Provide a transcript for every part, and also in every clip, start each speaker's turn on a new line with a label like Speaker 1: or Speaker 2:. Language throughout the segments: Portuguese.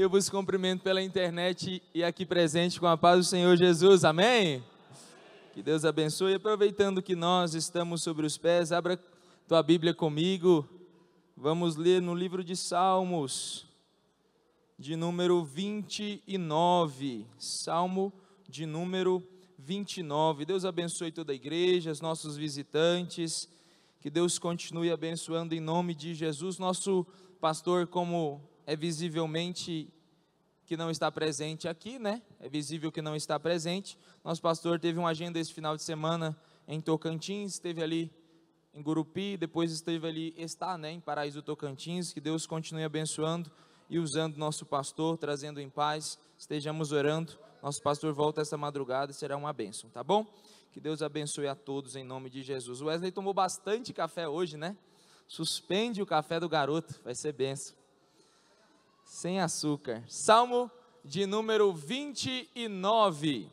Speaker 1: Eu vos cumprimento pela internet e aqui presente com a paz do Senhor Jesus, amém? Que Deus abençoe. Aproveitando que nós estamos sobre os pés, abra tua Bíblia comigo. Vamos ler no livro de Salmos, de número 29. Salmo de número 29. Deus abençoe toda a igreja, os nossos visitantes. Que Deus continue abençoando em nome de Jesus. Nosso pastor, como é visivelmente que não está presente aqui, né? É visível que não está presente. Nosso pastor teve uma agenda esse final de semana em Tocantins, esteve ali em Gurupi, depois está, né, em Paraíso Tocantins. Que Deus continue abençoando e usando nosso pastor, trazendo em paz. Estejamos orando. Nosso pastor volta essa madrugada e será uma bênção, tá bom? Que Deus abençoe a todos em nome de Jesus. O Wesley tomou bastante café hoje, né? Suspende o café do garoto, vai ser bênção. Sem açúcar. Salmo de número 29.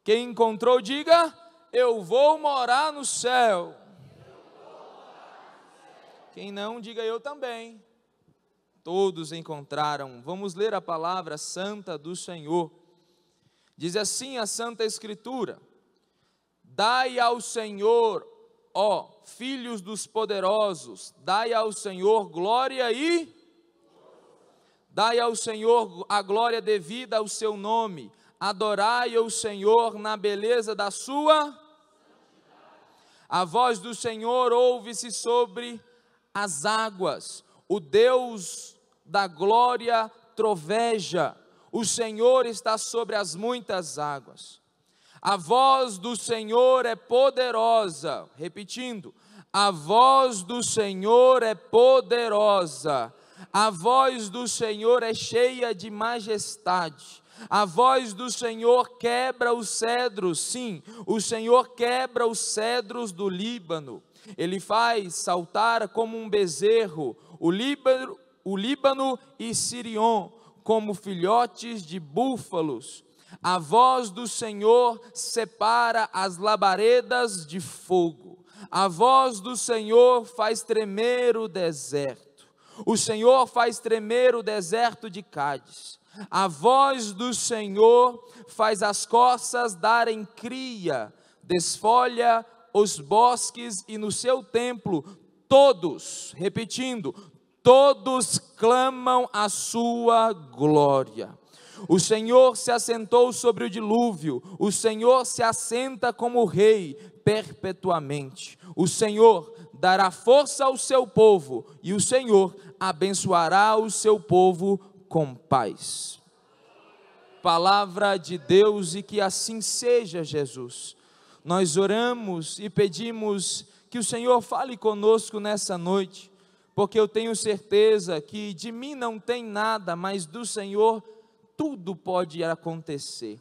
Speaker 1: Quem encontrou, diga: eu vou morar no céu. Quem não, diga: eu também. Todos encontraram. Vamos ler a palavra santa do Senhor. Diz assim a Santa Escritura: dai ao Senhor, ó filhos dos poderosos, dai ao Senhor glória e dai ao Senhor a glória devida ao seu nome, adorai o Senhor na beleza da sua. A voz do Senhor ouve-se sobre as águas, o Deus da glória troveja, o Senhor está sobre as muitas águas. A voz do Senhor é poderosa, repetindo, a voz do Senhor é poderosa, a voz do Senhor é cheia de majestade, a voz do Senhor quebra os cedros, sim, o Senhor quebra os cedros do Líbano, Ele faz saltar como um bezerro, o Líbano e Sirion, como filhotes de búfalos. A voz do Senhor separa as labaredas de fogo, a voz do Senhor faz tremer o deserto, o Senhor faz tremer o deserto de Cádiz, a voz do Senhor faz as corças darem cria, desfolha os bosques e no seu templo todos, repetindo, todos clamam a sua glória. O Senhor se assentou sobre o dilúvio, o Senhor se assenta como rei perpetuamente. O Senhor dará força ao seu povo e o Senhor abençoará o seu povo com paz. Palavra de Deus, e que assim seja, Jesus. Nós oramos e pedimos que o Senhor fale conosco nessa noite, porque eu tenho certeza que de mim não tem nada, mas do Senhor tudo pode acontecer.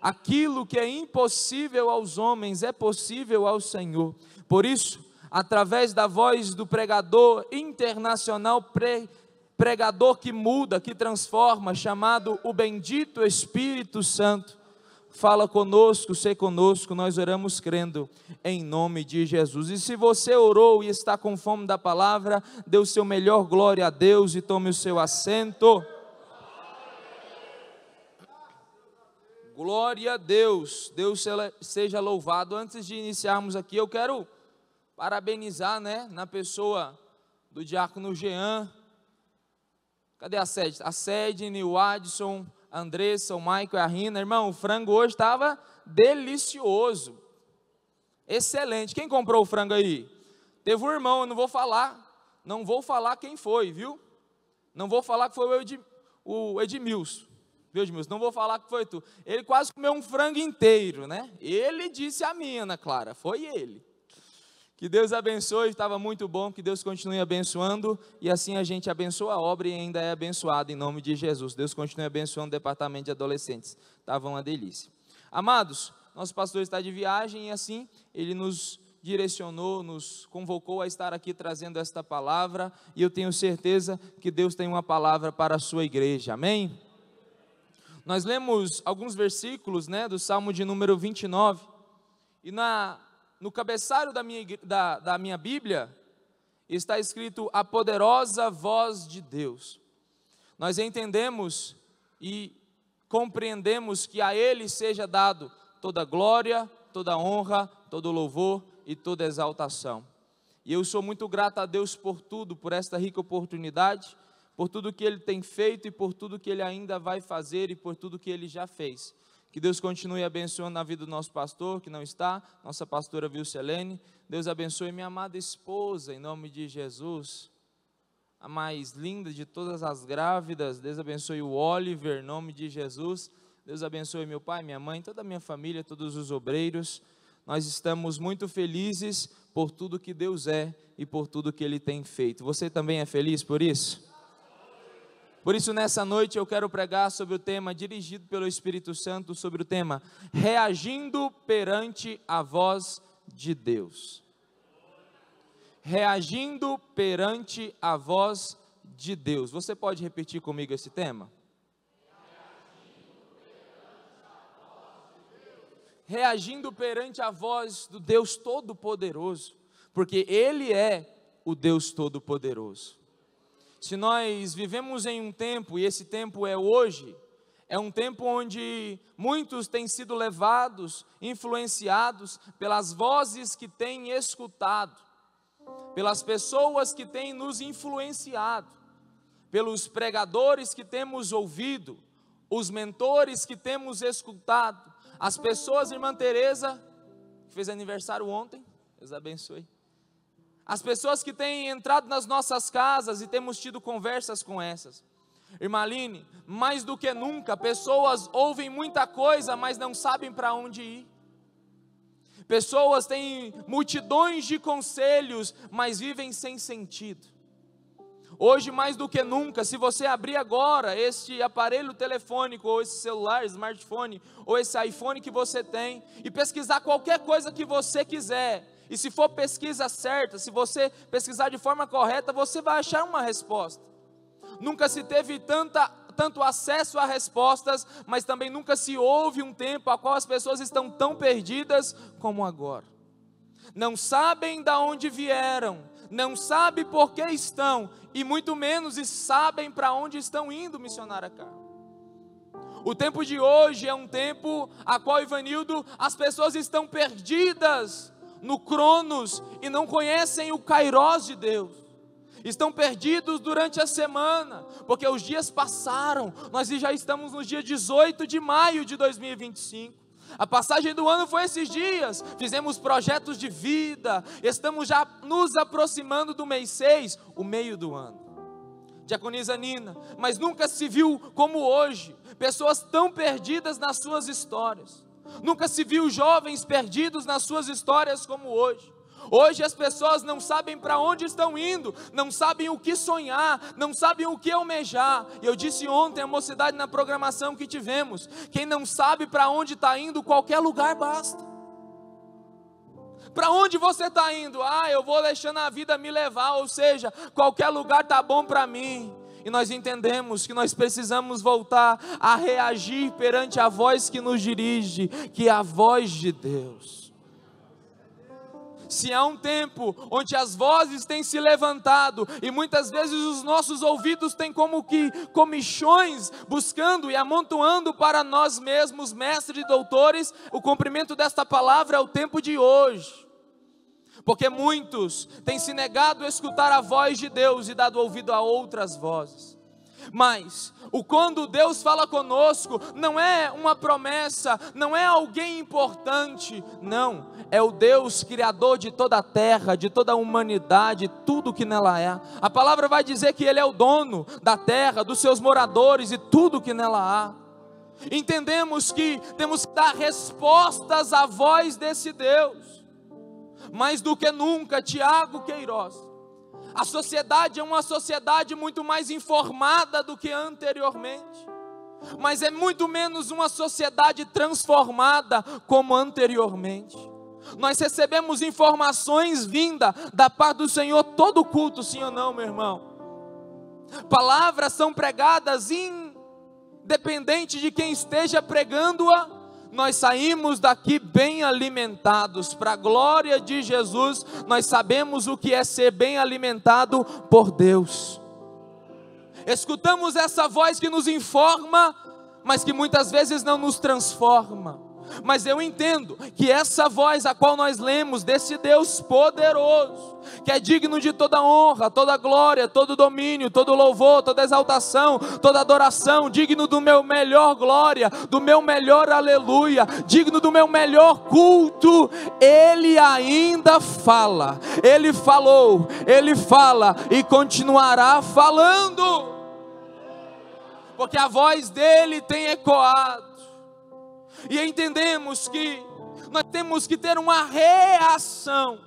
Speaker 1: Aquilo que é impossível aos homens é possível ao Senhor. Por isso, através da voz do pregador internacional, pregador que muda, que transforma, chamado o bendito Espírito Santo, fala conosco, sê conosco, nós oramos crendo em nome de Jesus. E se você orou e está com fome da palavra, dê o seu melhor glória a Deus e tome o seu assento. Glória a Deus, Deus seja louvado. Antes de iniciarmos aqui, eu quero parabenizar, né, na pessoa do diácono Jean. Cadê a sede? A Sedne, o Adson, a Andressa, o Michael e a Rina. Irmão, o frango hoje estava delicioso, excelente. Quem comprou o frango aí? Teve um irmão, eu não vou falar quem foi, viu? Não vou falar que foi o Edmilson. Viu, Edmilson? Não vou falar que foi tu. Ele quase comeu um frango inteiro, né? Ele disse a mim, Ana Clara, foi ele. Que Deus abençoe, estava muito bom, que Deus continue abençoando, e assim a gente abençoa a obra e ainda é abençoado em nome de Jesus. Deus continue abençoando o departamento de adolescentes, estava uma delícia. Amados, nosso pastor está de viagem e assim ele nos direcionou, nos convocou a estar aqui trazendo esta palavra, e eu tenho certeza que Deus tem uma palavra para a sua igreja, amém? Nós lemos alguns versículos, né, do Salmo de número 29, e no cabeçalho da minha Bíblia, está escrito a poderosa voz de Deus. Nós entendemos e compreendemos que a Ele seja dado toda glória, toda honra, todo louvor e toda exaltação. E eu sou muito grato a Deus por tudo, por esta rica oportunidade, por tudo que Ele tem feito e por tudo que Ele ainda vai fazer e por tudo que Ele já fez. Que Deus continue abençoando a vida do nosso pastor, que não está, nossa pastora Vilcelene. Deus abençoe minha amada esposa, em nome de Jesus, a mais linda de todas as grávidas. Deus abençoe o Oliver, em nome de Jesus. Deus abençoe meu pai, minha mãe, toda a minha família, todos os obreiros. Nós estamos muito felizes por tudo que Deus é e por tudo que Ele tem feito. Você também é feliz por isso? Por isso, nessa noite eu quero pregar sobre o tema, dirigido pelo Espírito Santo, sobre o tema, reagindo perante a voz de Deus. Reagindo perante a voz de Deus. Você pode repetir comigo esse tema? Reagindo perante a voz do Deus Todo-Poderoso, porque Ele é o Deus Todo-Poderoso. Se nós vivemos em um tempo, e esse tempo é hoje, é um tempo onde muitos têm sido levados, influenciados pelas vozes que têm escutado, pelas pessoas que têm nos influenciado, pelos pregadores que temos ouvido, os mentores que temos escutado, as pessoas, irmã Tereza, que fez aniversário ontem, Deus abençoe. As pessoas que têm entrado nas nossas casas e temos tido conversas com essas. Irmã Aline, mais do que nunca, pessoas ouvem muita coisa, mas não sabem para onde ir. Pessoas têm multidões de conselhos, mas vivem sem sentido. Hoje, mais do que nunca, se você abrir agora este aparelho telefônico, ou esse celular, smartphone, ou esse iPhone que você tem, e pesquisar qualquer coisa que você quiser, e se for pesquisa certa, se você pesquisar de forma correta, você vai achar uma resposta. Nunca se teve tanto acesso a respostas, mas também nunca se houve um tempo a qual as pessoas estão tão perdidas como agora. Não sabem de onde vieram, não sabem por que estão, e muito menos sabem para onde estão indo, missionária Carla. O tempo de hoje é um tempo a qual, Ivanildo, as pessoas estão perdidas no Cronos e não conhecem o Kairós de Deus. Estão perdidos durante a semana, porque os dias passaram, nós já estamos no dia 18 de maio de 2025. A passagem do ano foi esses dias, fizemos projetos de vida, estamos já nos aproximando do mês 6, o meio do ano. Diaconisa Nina, mas nunca se viu como hoje, pessoas tão perdidas nas suas histórias. Nunca se viu jovens perdidos nas suas histórias como hoje. Hoje as pessoas não sabem para onde estão indo, não sabem o que sonhar, não sabem o que almejar. E eu disse ontem à mocidade na programação que tivemos, quem não sabe para onde está indo, qualquer lugar basta. Para onde você está indo? Eu vou deixando a vida me levar, ou seja, qualquer lugar está bom para mim. E nós entendemos que nós precisamos voltar a reagir perante a voz que nos dirige, que é a voz de Deus. Se há um tempo onde as vozes têm se levantado e muitas vezes os nossos ouvidos têm como que comichões buscando e amontoando para nós mesmos, mestres e doutores, o cumprimento desta palavra é o tempo de hoje. Porque muitos têm se negado a escutar a voz de Deus e dado ouvido a outras vozes. Mas, quando Deus fala conosco, não é uma promessa, não é alguém importante, não, é o Deus criador de toda a terra, de toda a humanidade, tudo que nela é. A palavra vai dizer que Ele é o dono da terra, dos seus moradores e tudo que nela há. Entendemos que temos que dar respostas à voz desse Deus. Mais do que nunca, Tiago Queiroz, a sociedade é uma sociedade muito mais informada do que anteriormente, mas é muito menos uma sociedade transformada como anteriormente. Nós recebemos informações vindas da parte do Senhor todo culto, sim ou não, meu irmão? Palavras são pregadas independente de quem esteja pregando-a. Nós saímos daqui bem alimentados, para a glória de Jesus. Nós sabemos o que é ser bem alimentado por Deus. Escutamos essa voz que nos informa, mas que muitas vezes não nos transforma. Mas eu entendo que essa voz a qual nós lemos, desse Deus poderoso, que é digno de toda honra, toda glória, todo domínio, todo louvor, toda exaltação, toda adoração, digno do meu melhor glória, do meu melhor aleluia, digno do meu melhor culto, Ele ainda fala, Ele falou, Ele fala e continuará falando, porque a voz dEle tem ecoado. E entendemos que nós temos que ter uma reação,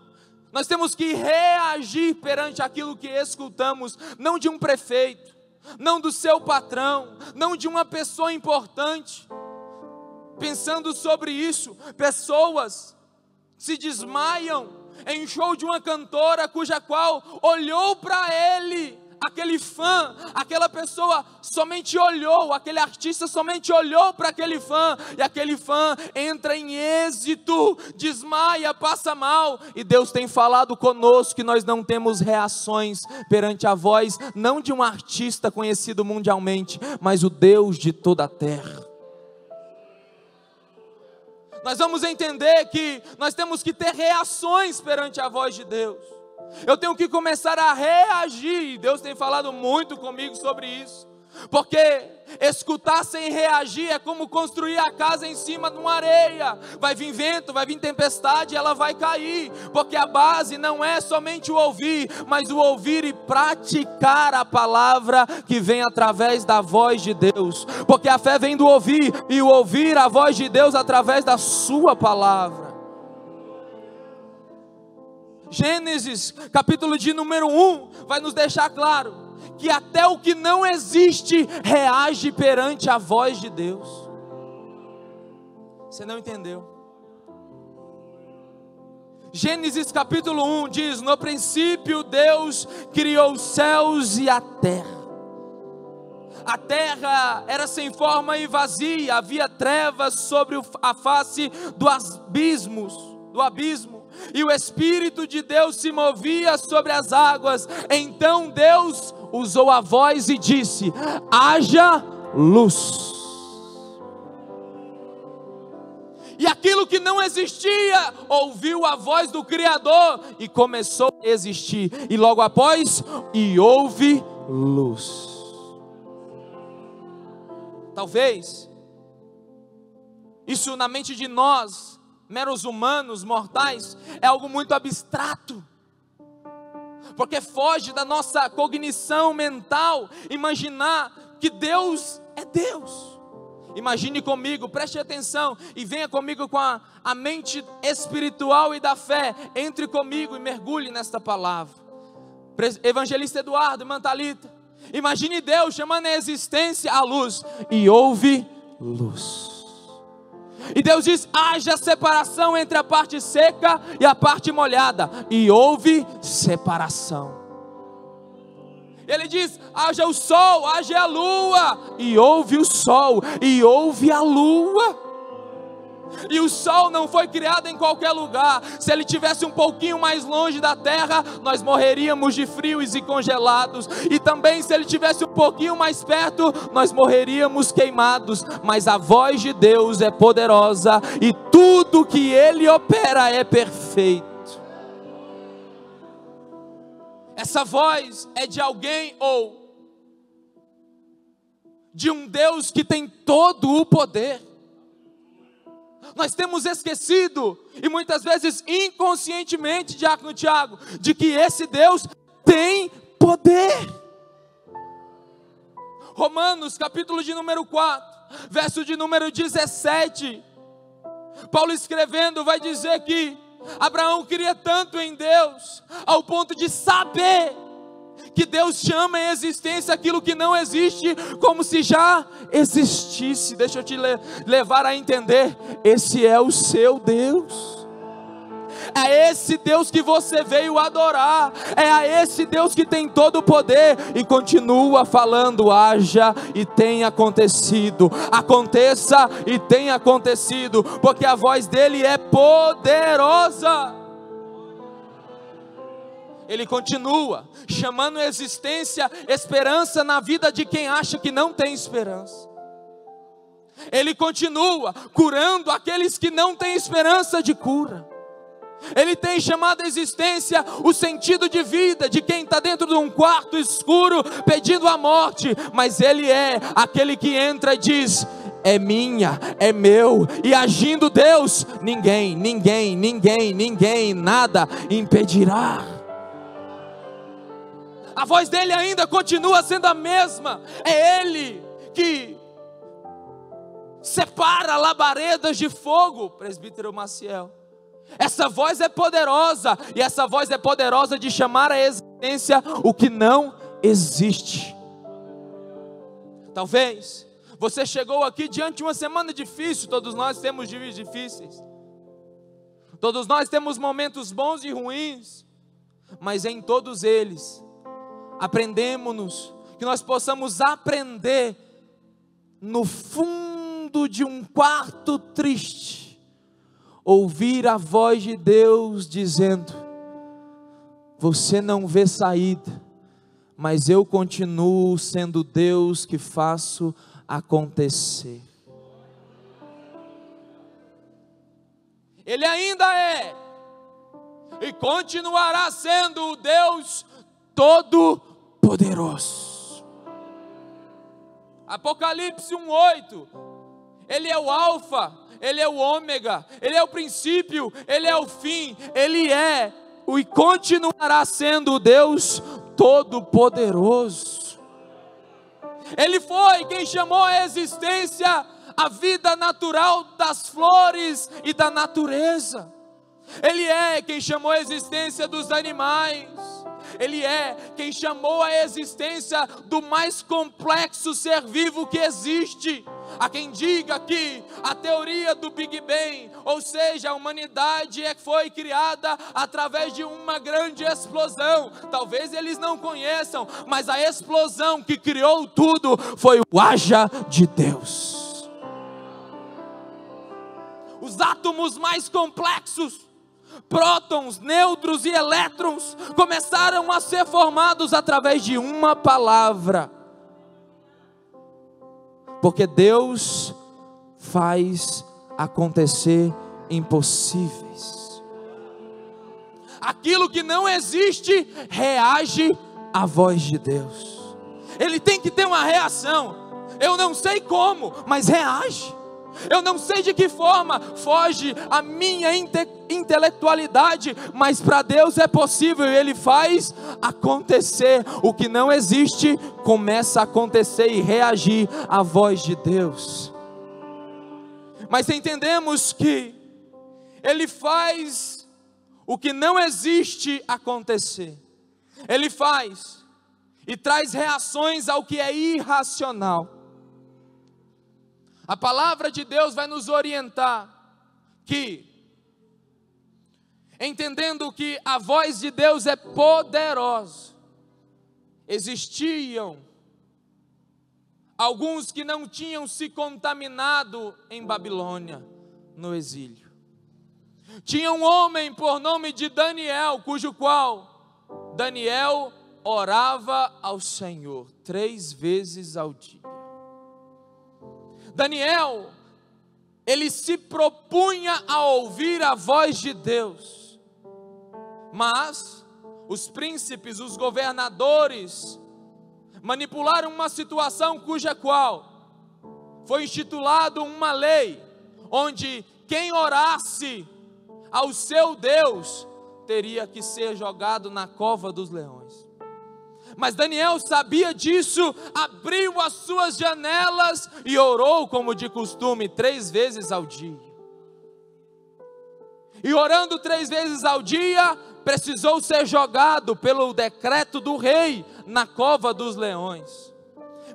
Speaker 1: nós temos que reagir perante aquilo que escutamos, não de um prefeito, não do seu patrão, não de uma pessoa importante. Pensando sobre isso, pessoas se desmaiam em show de uma cantora cuja qual olhou para ele. Aquele fã, aquela pessoa somente olhou, aquele artista somente olhou para aquele fã, e aquele fã entra em êxito, desmaia, passa mal, e Deus tem falado conosco que nós não temos reações perante a voz, não de um artista conhecido mundialmente, mas o Deus de toda a terra. Nós vamos entender que nós temos que ter reações perante a voz de Deus. Eu tenho que começar a reagir. Deus tem falado muito comigo sobre isso, porque escutar sem reagir é como construir a casa em cima de uma areia. Vai vir vento, vai vir tempestade, ela vai cair, porque a base não é somente o ouvir, mas o ouvir e praticar a palavra que vem através da voz de Deus, porque a fé vem do ouvir, e o ouvir a voz de Deus através da sua palavra. Gênesis, capítulo de número 1, vai nos deixar claro que até o que não existe reage perante a voz de Deus. Você não entendeu? Gênesis capítulo 1 diz: no princípio Deus criou os céus e a terra. A terra era sem forma e vazia, havia trevas sobre a face do abismo. E o Espírito de Deus se movia sobre as águas. Então Deus usou a voz e disse: haja luz. E aquilo que não existia ouviu a voz do Criador e começou a existir. E logo após, e houve luz. Talvez isso na mente de nós, meros humanos, mortais, é algo muito abstrato, porque foge da nossa cognição mental imaginar que Deus é Deus. Imagine comigo, preste atenção e venha comigo com a mente espiritual e da fé. Entre comigo e mergulhe nesta palavra. Evangelista Eduardo, irmã Thalita, imagine Deus chamando a existência a luz, e houve luz. E Deus diz: haja separação entre a parte seca e a parte molhada, e houve separação. Ele diz: haja o sol, haja a lua, e houve o sol, e houve a lua. E o sol não foi criado em qualquer lugar. Se ele tivesse um pouquinho mais longe da terra, nós morreríamos de frios e congelados. E também se ele tivesse um pouquinho mais perto, nós morreríamos queimados. Mas a voz de Deus é poderosa, e tudo que ele opera é perfeito. Essa voz é de alguém ou de um Deus que tem todo o poder. Nós temos esquecido, e muitas vezes inconscientemente, Diácono Tiago, de que esse Deus tem poder. Romanos, capítulo de número 4, verso de número 17, Paulo escrevendo vai dizer que Abraão queria tanto em Deus, ao ponto de saber que Deus chama em existência aquilo que não existe, como se já existisse. Deixa eu te levar a entender, esse é o seu Deus. É esse Deus que você veio adorar, é a esse Deus que tem todo o poder, e continua falando: haja e tenha acontecido, aconteça e tenha acontecido, porque a voz dele é poderosa. Ele continua chamando a existência esperança na vida de quem acha que não tem esperança. Ele continua curando aqueles que não têm esperança de cura. Ele tem chamado a existência o sentido de vida de quem está dentro de um quarto escuro pedindo a morte. Mas Ele é aquele que entra e diz: é minha, é meu. E agindo Deus, ninguém, nada impedirá. A voz dele ainda continua sendo a mesma. É Ele que separa labaredas de fogo, presbítero Maciel. Essa voz é poderosa, e essa voz é poderosa de chamar à existência o que não existe. Talvez você chegou aqui diante de uma semana difícil. Todos nós temos dias difíceis, todos nós temos momentos bons e ruins, mas em todos eles aprendemos que nós possamos aprender no fundo de um quarto triste, ouvir a voz de Deus dizendo: você não vê saída, mas eu continuo sendo Deus que faço acontecer. Ele ainda é e continuará sendo o Deus Todo-Poderoso. Apocalipse 1:8, Ele é o alfa, Ele é o ômega, Ele é o princípio, Ele é o fim. Ele é e continuará sendo o Deus Todo-Poderoso. Ele foi quem chamou à existência a vida natural das flores e da natureza. Ele é quem chamou à existência dos animais. Ele é quem chamou à existência do mais complexo ser vivo que existe. Há quem diga que a teoria do Big Bang, ou seja, a humanidade foi criada através de uma grande explosão. Talvez eles não conheçam, mas a explosão que criou tudo foi o haja de Deus. Os átomos mais complexos, prótons, nêutrons e elétrons, começaram a ser formados através de uma palavra. Porque Deus faz acontecer impossíveis. Aquilo que não existe reage à voz de Deus. Ele tem que ter uma reação. Eu não sei como, mas reage. Eu não sei de que forma foge a minha intelectualidade, mas para Deus é possível e Ele faz acontecer. O que não existe começa a acontecer e reagir à voz de Deus. Mas entendemos que Ele faz o que não existe acontecer. Ele faz e traz reações ao que é irracional. A palavra de Deus vai nos orientar que, entendendo que a voz de Deus é poderosa, existiam alguns que não tinham se contaminado em Babilônia, no exílio. Tinha um homem por nome de Daniel, cujo qual Daniel orava ao Senhor 3 vezes ao dia. Daniel, ele se propunha a ouvir a voz de Deus, mas os príncipes, os governadores, manipularam uma situação cuja qual foi instituído uma lei, onde quem orasse ao seu Deus, teria que ser jogado na cova dos leões. Mas Daniel sabia disso, abriu as suas janelas e orou como de costume 3 vezes ao dia. E orando 3 vezes ao dia, precisou ser jogado pelo decreto do rei na cova dos leões.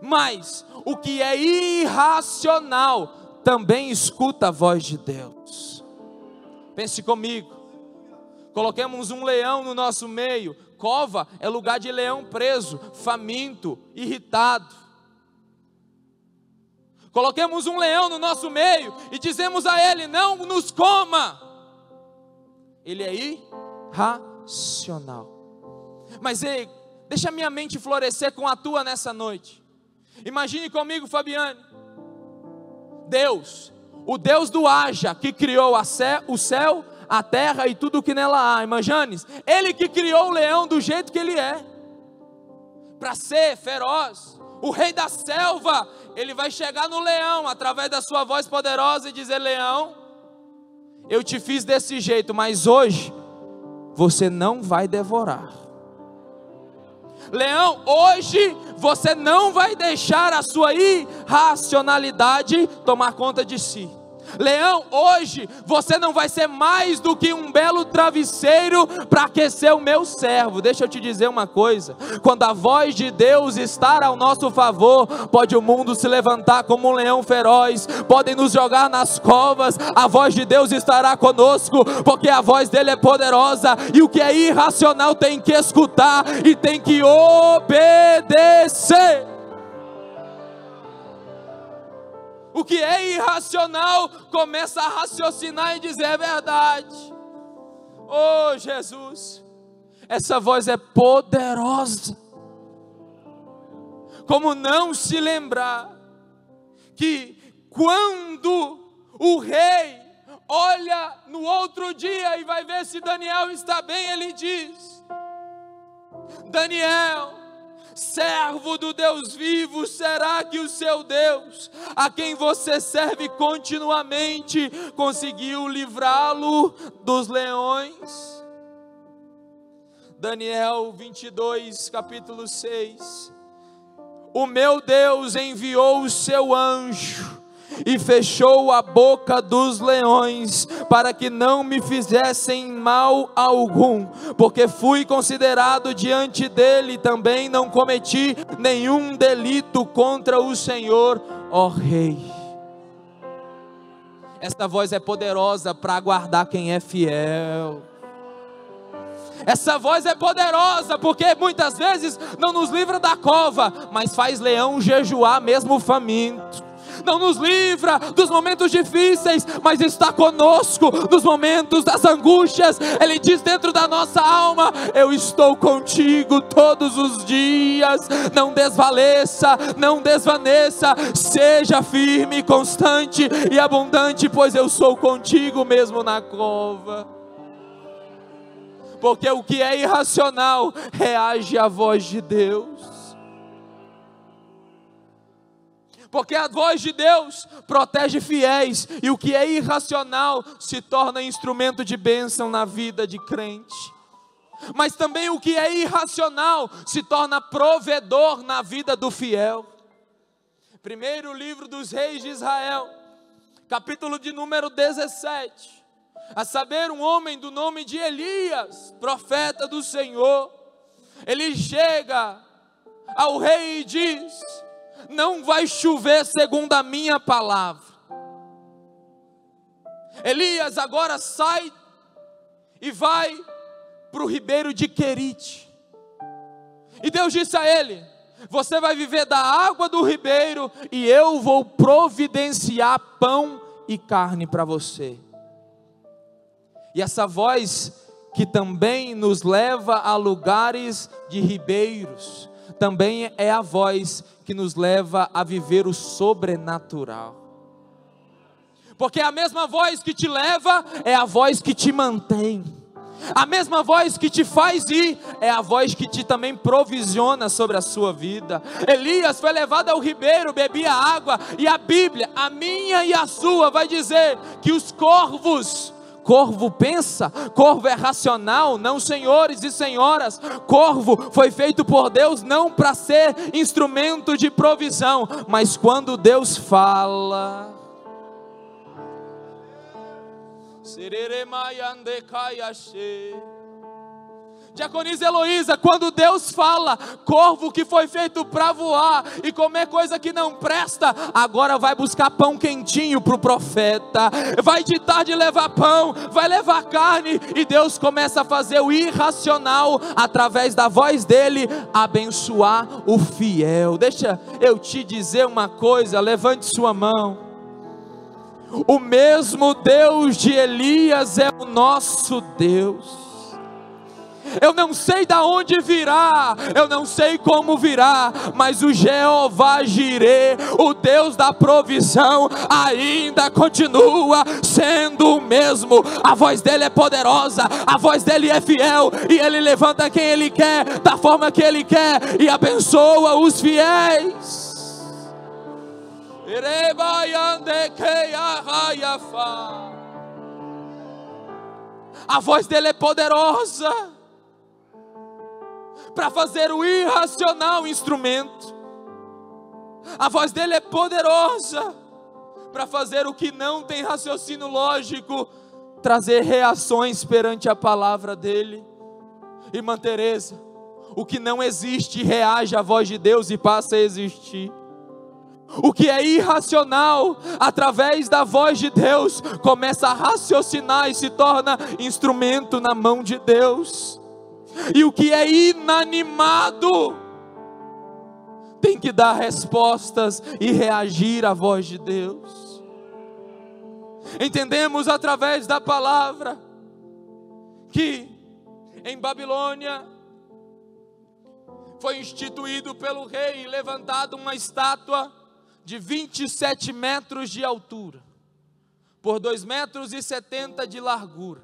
Speaker 1: Mas o que é irracional também escuta a voz de Deus. Pense comigo, coloquemos um leão no nosso meio. Cova é lugar de leão preso, faminto, irritado. Coloquemos um leão no nosso meio e dizemos a ele: não nos coma. Ele é irracional. Mas ei, deixa a minha mente florescer com a tua nessa noite. Imagine comigo, Fabiane, Deus, o Deus do haja, que criou o céu, a terra e tudo que nela há. Imagine, Ele que criou o leão do jeito que ele é, para ser feroz, o rei da selva. Ele vai chegar no leão, através da sua voz poderosa, e dizer: leão, eu te fiz desse jeito, mas hoje, você não vai devorar. Leão, hoje você não vai deixar a sua irracionalidade tomar conta de si. Leão, hoje você não vai ser mais do que um belo travesseiro para aquecer o meu servo. Deixa eu te dizer uma coisa: quando a voz de Deus estar ao nosso favor, pode o mundo se levantar como um leão feroz, podem nos jogar nas covas, a voz de Deus estará conosco, porque a voz dele é poderosa, e o que é irracional tem que escutar e tem que obedecer. O que é irracional começa a raciocinar e dizer: é verdade. Oh Jesus, essa voz é poderosa. Como não se lembrar que quando o rei olha no outro dia e vai ver se Daniel está bem, ele diz: Daniel, servo do Deus vivo, será que o seu Deus, a quem você serve continuamente, conseguiu livrá-lo dos leões? Daniel 22, capítulo 6. O meu Deus enviou o seu anjo e fechou a boca dos leões, para que não me fizessem mal algum, porque fui considerado diante dele, também não cometi nenhum delito contra o Senhor, ó Rei. Esta voz é poderosa para guardar quem é fiel. Essa voz é poderosa porque muitas vezes não nos livra da cova, mas faz leão jejuar mesmo faminto. Não nos livra dos momentos difíceis, mas está conosco nos momentos das angústias. Ele diz dentro da nossa alma: eu estou contigo todos os dias. Não desvaleça, não desvaneça, seja firme, constante e abundante, pois eu sou contigo mesmo na cova. Porque o que é irracional reage à voz de Deus. Porque a voz de Deus protege fiéis, e o que é irracional se torna instrumento de bênção na vida de crente. Mas também o que é irracional se torna provedor na vida do fiel. Primeiro livro dos reis de Israel, capítulo de número 17. A saber, um homem do nome de Elias, profeta do Senhor. Ele chega ao rei e diz: não vai chover segundo a minha palavra. Elias agora sai e vai para o ribeiro de Querite. E Deus disse a ele: você vai viver da água do ribeiro, e eu vou providenciar pão e carne para você. E essa voz que também nos leva a lugares de ribeiros, também é a voz que nos leva a viver o sobrenatural. Porque a mesma voz que te leva é a voz que te mantém. A mesma voz que te faz ir é a voz que te também provisiona sobre a sua vida. Elias foi levado ao ribeiro, bebia água, e a Bíblia, a minha e a sua, vai dizer que os corvos... Corvo pensa, corvo é racional, não senhores e senhoras. Corvo foi feito por Deus não para ser instrumento de provisão, mas quando Deus fala. Diaconisa Heloísa, quando Deus fala, corvo que foi feito para voar e comer coisa que não presta, agora vai buscar pão quentinho para o profeta, vai de tarde levar pão, vai levar carne, e Deus começa a fazer o irracional, através da voz dele, abençoar o fiel. Deixa eu te dizer uma coisa, levante sua mão. O mesmo Deus de Elias é o nosso Deus. eu não sei de onde virá, eu não sei como virá, mas o Jeová Jireh, o Deus da provisão, ainda continua sendo o mesmo. A voz dele é poderosa, a voz dele é fiel, e ele levanta quem ele quer, da forma que ele quer, e abençoa os fiéis. A voz dele é poderosa para fazer o irracional instrumento. A voz dele é poderosa para fazer o que não tem raciocínio lógico, trazer reações perante a palavra dele. Irmã Teresa, o que não existe reage à voz de Deus e passa a existir. O que é irracional, através da voz de Deus, começa a raciocinar e se torna instrumento na mão de Deus. E o que é inanimado tem que dar respostas e reagir à voz de Deus. Entendemos através da palavra que em Babilônia foi instituído pelo rei, levantado uma estátua de 27 metros de altura, por 2,70 metros de largura.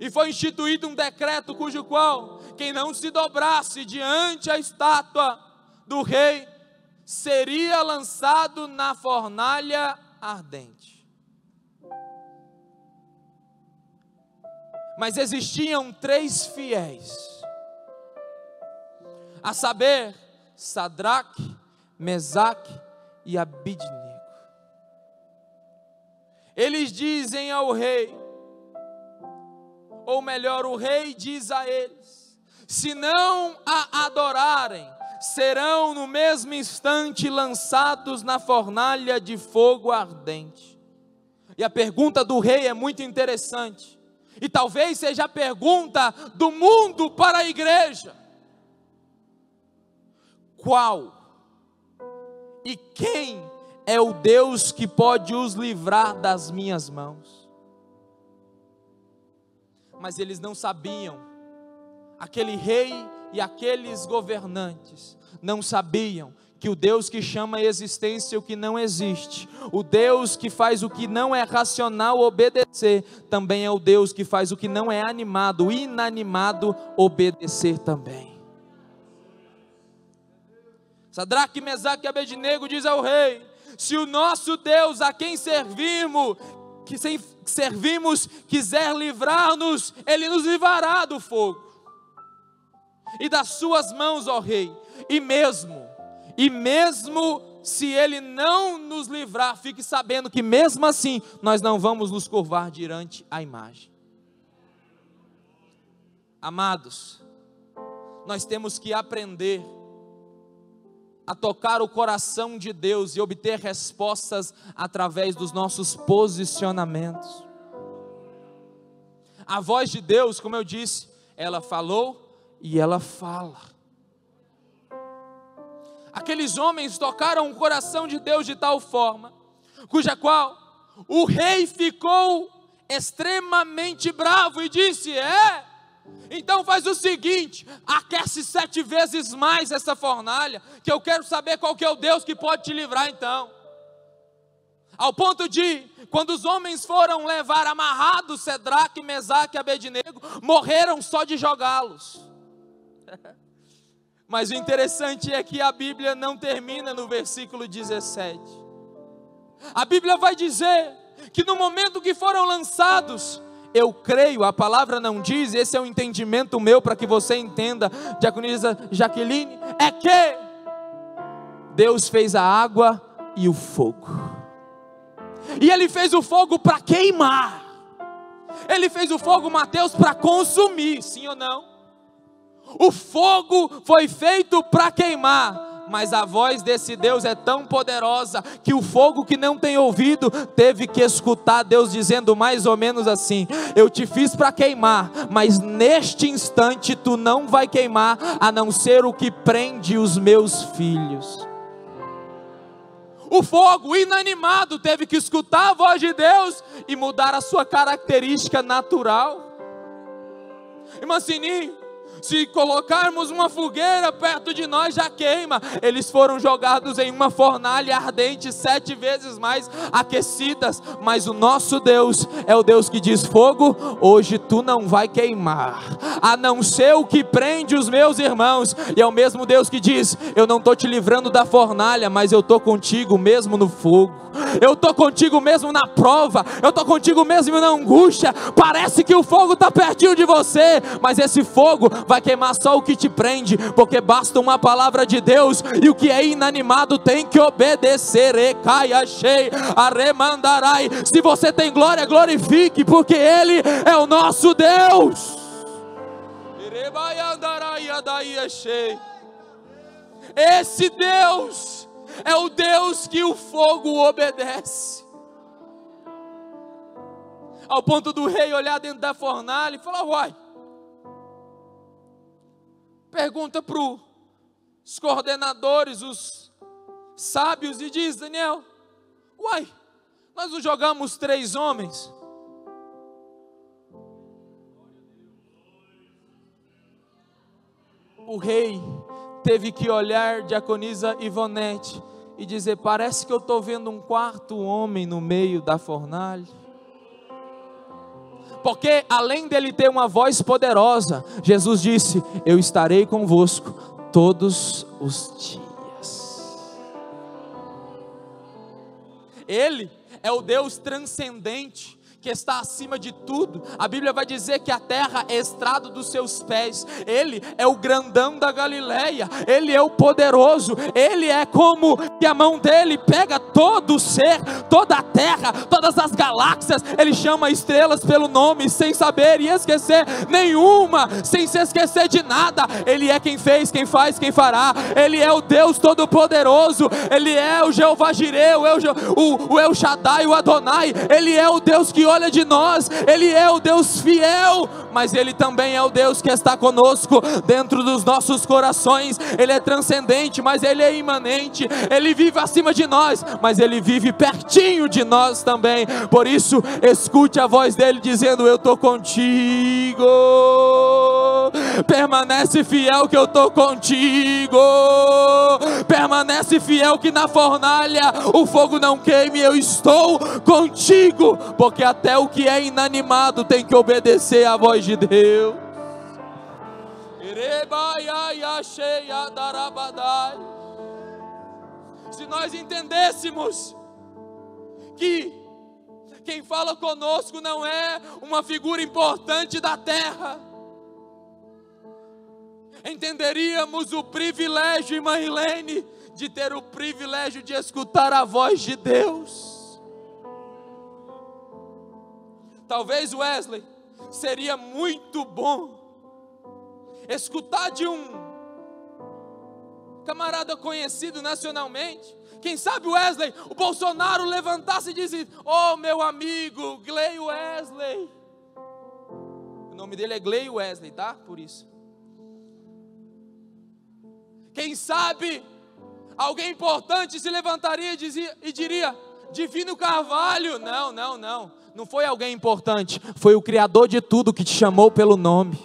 Speaker 1: E foi instituído um decreto cujo qual, quem não se dobrasse diante a estátua do rei, seria lançado na fornalha ardente. Mas existiam 3 fiéis, a saber, Sadraque, Mesaque e Abidnego. Eles dizem ao rei, ou melhor, o rei diz a eles: se não a adorarem, serão no mesmo instante lançados na fornalha de fogo ardente. E a pergunta do rei é muito interessante, e talvez seja a pergunta do mundo para a igreja: qual e quem é o Deus que pode os livrar das minhas mãos? Mas eles não sabiam, aquele rei e aqueles governantes não sabiam que o Deus que chama a existência o que não existe, o Deus que faz o que não é racional obedecer, também é o Deus que faz o que não é animado, o inanimado obedecer também. Sadraque, Mesaque e Abednego diz ao rei: se o nosso Deus a quem servimos, quiser livrar-nos, ele nos livrará do fogo e das suas mãos, ó rei. E mesmo se ele não nos livrar, fique sabendo que mesmo assim nós não vamos nos curvar diante a imagem. Amados, nós temos que aprender a tocar o coração de Deus e obter respostas através dos nossos posicionamentos. A voz de Deus, como eu disse, ela falou e ela fala. Aqueles homens tocaram o coração de Deus de tal forma, cuja qual o rei ficou extremamente bravo e disse: então faz o seguinte, aquece 7 vezes mais essa fornalha, que eu quero saber qual que é o Deus que pode te livrar então. Ao ponto de, quando os homens foram levar amarrados Sadraque, Mesaque e Abednego, morreram só de jogá-los. Mas o interessante é que a Bíblia não termina no versículo 17. A Bíblia vai dizer que no momento que foram lançados, eu creio, a palavra não diz, esse é o entendimento meu para que você entenda, diaconisa Jaqueline, é que Deus fez a água e o fogo. E Ele fez o fogo para queimar. Ele fez o fogo, Mateus, para consumir, sim ou não? O fogo foi feito para queimar. Mas a voz desse Deus é tão poderosa que o fogo que não tem ouvido teve que escutar Deus dizendo mais ou menos assim: eu te fiz para queimar, mas neste instante tu não vai queimar, a não ser o que prende os meus filhos. O fogo inanimado teve que escutar a voz de Deus e mudar a sua característica natural. Irmã Sininho, se colocarmos uma fogueira perto de nós já queima. Eles foram jogados em uma fornalha ardente 7 vezes mais aquecidas. Mas o nosso Deus é o Deus que diz: fogo, hoje tu não vai queimar, a não ser o que prende os meus irmãos. E é o mesmo Deus que diz: eu não estou te livrando da fornalha, mas eu estou contigo mesmo no fogo. Eu estou contigo mesmo na prova. Eu estou contigo mesmo na angústia. Parece que o fogo está pertinho de você, mas esse fogo vai queimar só o que te prende, porque basta uma palavra de Deus, e o que é inanimado tem que obedecer. Se você tem glória, glorifique, porque Ele é o nosso Deus. Esse Deus é o Deus que o fogo obedece, ao ponto do rei olhar dentro da fornalha e falar: uai, pergunta para os coordenadores, os sábios, e diz: Daniel, uai, nós não jogamos 3 homens? O rei teve que olhar Diaconisa Ivonete e dizer: parece que eu estou vendo um 4º homem no meio da fornalha. Porque além dele ter uma voz poderosa, Jesus disse: eu estarei convosco todos os dias. Ele é o Deus transcendente, que está acima de tudo. A Bíblia vai dizer que a terra é estrado dos seus pés. Ele é o grandão da Galileia, Ele é o poderoso. Ele é como que a mão dele pega todo o ser, toda a terra, todas as galáxias. Ele chama estrelas pelo nome, sem saber e esquecer nenhuma, sem se esquecer de nada. Ele é quem fez, quem faz, quem fará. Ele é o Deus Todo-Poderoso. Ele é o Jeová Jireh, o El Shaddai, o Adonai. Ele é o Deus que olha de nós. Ele é o Deus fiel, mas Ele também é o Deus que está conosco dentro dos nossos corações. Ele é transcendente, mas Ele é imanente. Ele vive acima de nós, mas Ele vive pertinho de nós também. Por isso, escute a voz dEle dizendo: eu estou contigo, permanece fiel que eu estou contigo, permanece fiel que na fornalha o fogo não queime. Eu estou contigo, porque até o que é inanimado tem que obedecer à voz de Deus. Se nós entendêssemos que quem fala conosco não é uma figura importante da terra, entenderíamos o privilégio, irmã Hilene, de ter o privilégio de escutar a voz de Deus. Talvez, Wesley, seria muito bom escutar de um camarada conhecido nacionalmente. Quem sabe, Wesley, o Bolsonaro levantasse e disse: oh, meu amigo Gley Wesley. O nome dele é Gley Wesley, tá? Por isso. Quem sabe alguém importante se levantaria e diria: Divino Carvalho. Não foi alguém importante, foi o Criador de tudo que te chamou pelo nome.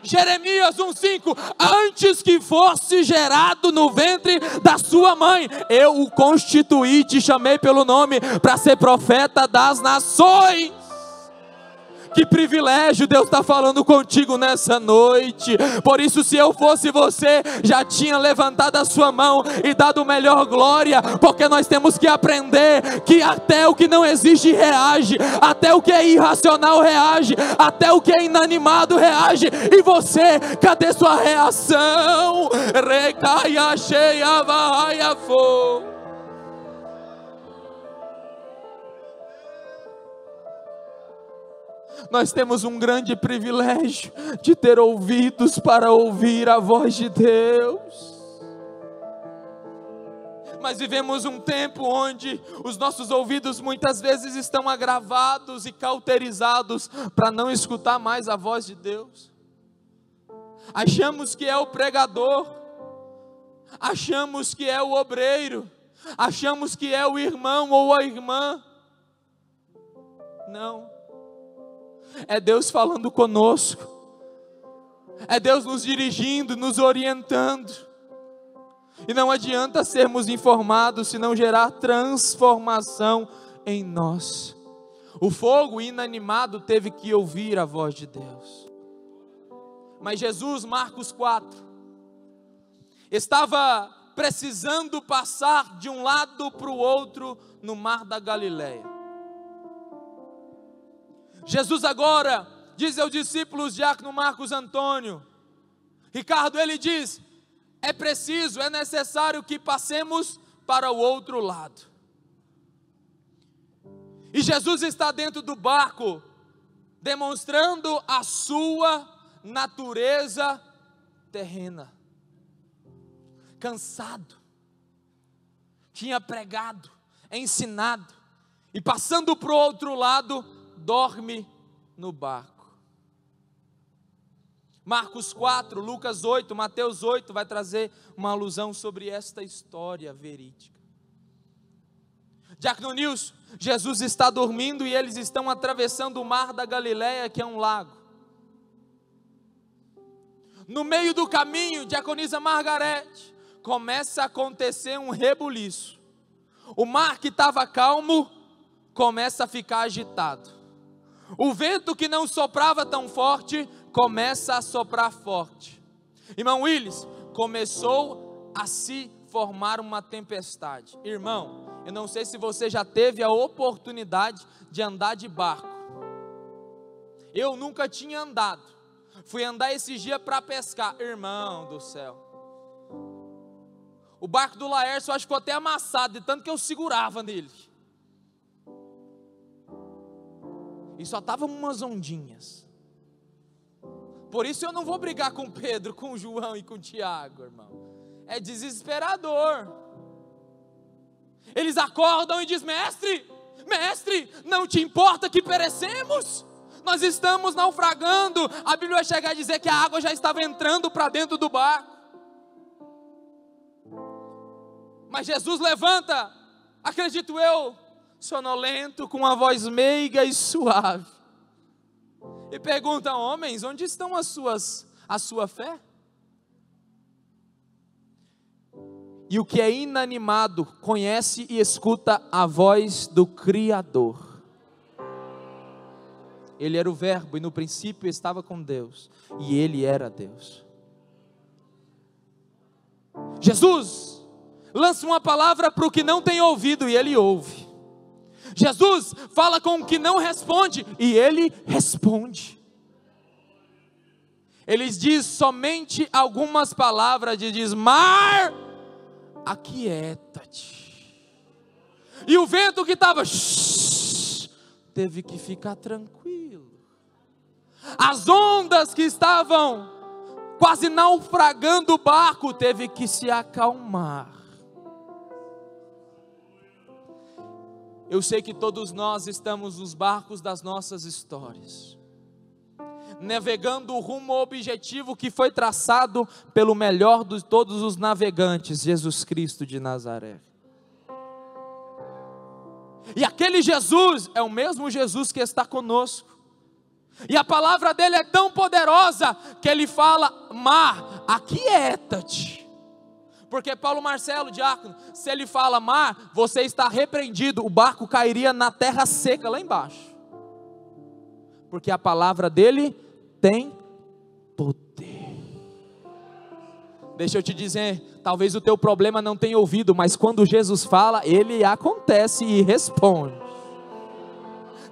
Speaker 1: Jeremias 1,5: antes que fosse gerado no ventre da sua mãe, eu o constituí, te chamei pelo nome para ser profeta das nações. Que privilégio, Deus está falando contigo nessa noite. Por isso, se eu fosse você, já tinha levantado a sua mão e dado melhor glória, porque nós temos que aprender que até o que não existe reage, até o que é irracional reage, até o que é inanimado reage. E você, cadê sua reação? Recaia cheia, vai a fogo. Nós temos um grande privilégio de ter ouvidos para ouvir a voz de Deus. Mas vivemos um tempo onde os nossos ouvidos muitas vezes estão agravados e cauterizados para não escutar mais a voz de Deus. Achamos que é o pregador, achamos que é o obreiro, achamos que é o irmão ou a irmã. Não. É Deus falando conosco, É Deus nos dirigindo, nos orientando. E não adianta sermos informados se não gerar transformação em nós. O fogo inanimado teve que ouvir a voz de Deus. Mas Jesus, Marcos 4, estava precisando passar de um lado para o outro no mar da Galileia. Jesus agora diz aos discípulos, diácono Marcos Antônio, Ricardo, ele diz, é preciso, é necessário que passemos para o outro lado. E Jesus está dentro do barco, demonstrando a sua natureza terrena. Cansado, tinha pregado, ensinado, e passando para o outro lado, dorme no barco. Marcos 4, Lucas 8, Mateus 8 vai trazer uma alusão sobre esta história verídica. Diácono Nilson, Jesus está dormindo e eles estão atravessando o mar da Galileia, que é um lago. No meio do caminho, diaconisa Margarete, começa a acontecer um rebuliço. O mar que estava calmo, começa a ficar agitado. O vento que não soprava tão forte, começa a soprar forte. Irmão Willis, começou a se formar uma tempestade. Irmão, eu não sei se você já teve a oportunidade de andar de barco. Eu nunca tinha andado. Fui andar esses dias para pescar. Irmão do céu. O barco do Laércio, eu acho que ficou até amassado, de tanto que eu segurava nele. E só estavam umas ondinhas. Por isso eu não vou brigar com Pedro, com João e com Tiago, irmão. É desesperador. Eles acordam e dizem, mestre, não te importa que perecemos? Nós estamos naufragando. A Bíblia vai chegar a dizer que a água já estava entrando para dentro do barco. Mas Jesus levanta, acredito eu, sonolento, com uma voz meiga e suave. E pergunta, homens, onde estão a sua fé? E o que é inanimado conhece e escuta a voz do Criador. Ele era o Verbo e no princípio estava com Deus. E Ele era Deus. Jesus lança uma palavra para o que não tem ouvido e Ele ouve. Jesus fala com o que não responde e Ele responde. Ele diz somente algumas palavras e diz, mar, aquieta-te. E o vento que estava teve que ficar tranquilo. As ondas que estavam quase naufragando o barco teve que se acalmar. Eu sei que todos nós estamos nos barcos das nossas histórias, navegando o rumo ao objetivo que foi traçado pelo melhor de todos os navegantes, Jesus Cristo de Nazaré. E aquele Jesus é o mesmo Jesus que está conosco. E a palavra dele é tão poderosa que ele fala, mar, aquieta-te. Porque Paulo Marcelo, diácono, se ele fala mar, você está repreendido, o barco cairia na terra seca lá embaixo. Porque a palavra dele tem poder. Deixa eu te dizer, talvez o teu problema não tenha ouvido, mas quando Jesus fala, ele acontece e responde.